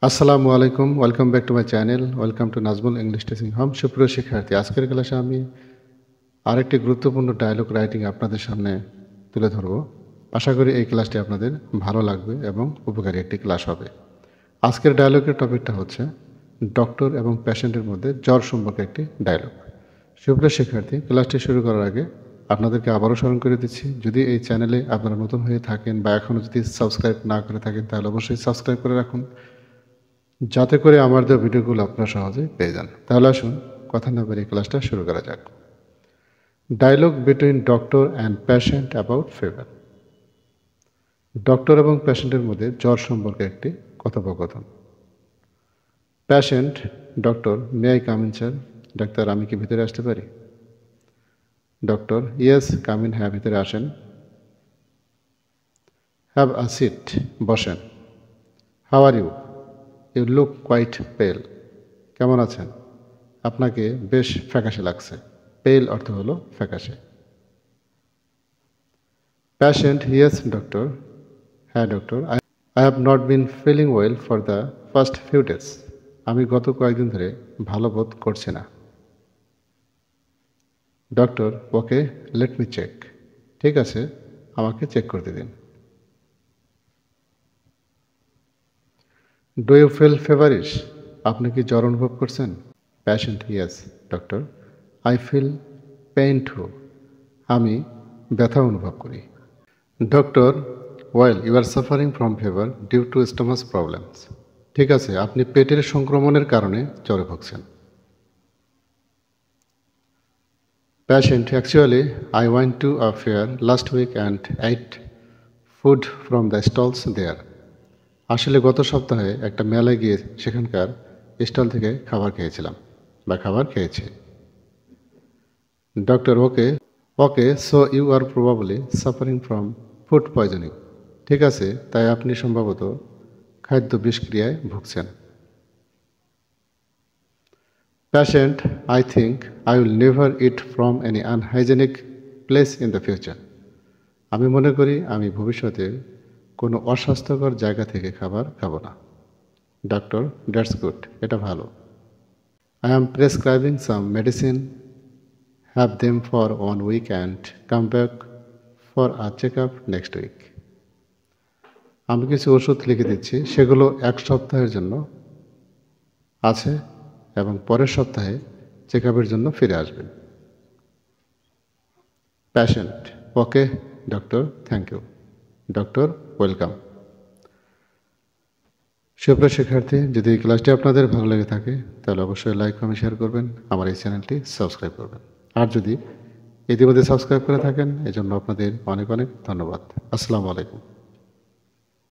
আসসালামু আলাইকুম। Welcome back to my channel. Welcome to Nazmul English teaching home. সুপ্রিয় শিক্ষার্থী, আজকের ক্লাসে আমি আরেকটি গুরুত্বপূর্ণ ডায়ালগ রাইটিং আপনাদের সামনে তুলে ধরব। আশা করি এই ক্লাসটি আপনাদের ভালো লাগবে এবং উপকারী একটি ক্লাস হবে। আজকের ডায়ালগের টপিকটা হচ্ছে ডক্টর এবং পেশেন্টের মধ্যে জ্বর সম্পর্কে একটি ডায়ালগ। সুপ্রিয় শিক্ষার্থী, ক্লাসটি শুরু করার আগে আপনাদেরকে আবারও স্মরণ করে দিচ্ছি, যদি এই চ্যানেলে আপনারা নতুন হয়ে থাকেন বা এখনও যদি সাবস্ক্রাইব না করে থাকেন তাহলে অবশ্যই সাবস্ক্রাইব করে রাখুন, যাতে করে আমার দেওয়া ভিডিওগুলো আপনারা সহজে পেয়ে যান। তাহলে আসুন কথা না বাড়িয়ে ক্লাসটা শুরু করা যাক। Dialogue between doctor and patient about fever. Doctor এবং পেশেন্টের মধ্যে জ্বর সম্পর্কে একটি কথোপকথন। Patient: doctor: may I come in sir? Doctor: আমি কি ভিতরে আসতে পারি? ডক্টর: ইয়েস কাম ইন, হ্যাঁ ভিতরে আসেন। হ্যাভ আ সিট, বসেন। How are you? You look quite pale. কেমন আছেন? আপনাকে বেশ ফ্যাকাশে লাগছে। পেল অর্থ হলো ফ্যাকাশে। প্যাশেন্ট: ইয়েস ডক্টর, হ্যাঁ doctor, I have not been feeling well for the first few days. আমি গত কয়েকদিন ধরে ভালো বোধ করছি না। Doctor: okay, let me check. ঠিক আছে, আমাকে চেক করতে দিন। Do you feel feverish? আপনি কি জ্বর অনুভব করছেন? Patient: yes doctor, I feel pain too. আমি ব্যথা অনুভব করি। Doctor: well, you are suffering from fever due to stomach problems. ঠিক আছে, আপনি পেটের সংক্রমণের কারণে জ্বরে ভুগছেন। Patient: actually I went to a fair last week and ate food from the stalls there. আসলে গত সপ্তাহে একটা মেলায় গিয়ে সেখানকার স্টল থেকে খাবার খেয়েছিলাম বা খাবার খেয়েছি। Doctor: okay okay, so you are probably suffering from food poisoning. ঠিক আছে, তাই আপনি সম্ভবত খাদ্য বিষক্রিয়ায় ভুগছেন। Patient: I think I will never eat from any unhygienic place in the future. আমি মনে করি আমি ভবিষ্যতে কোনো অস্বাস্থ্যকর জায়গা থেকে খাবার খাবো না। ডক্টর: দ্যাটস গুড, এটা ভালো। I am prescribing some medicine, have them for 1 week and come back for a check up next week. আমি কিছু ওষুধ লিখে দিচ্ছি, সেগুলো 1 সপ্তাহের জন্য আছে এবং পরের সপ্তাহে চেক আপের জন্য ফিরে আসবেন। Patient: okay doctor, thank you. Doctor: welcome. সুপ্রিয় শিক্ষার্থী, যদি এই ক্লাসটি আপনাদের ভালো লেগে থাকে তাহলে অবশ্যই লাইক কমেন্ট শেয়ার করবেন, আমার এই চ্যানেলটি সাবস্ক্রাইব করবেন। আর যদি ইতিমধ্যে সাবস্ক্রাইব করে থাকেন এজন্য আপনাদের অনেক অনেক ধন্যবাদ। আসসালামু আলাইকুম।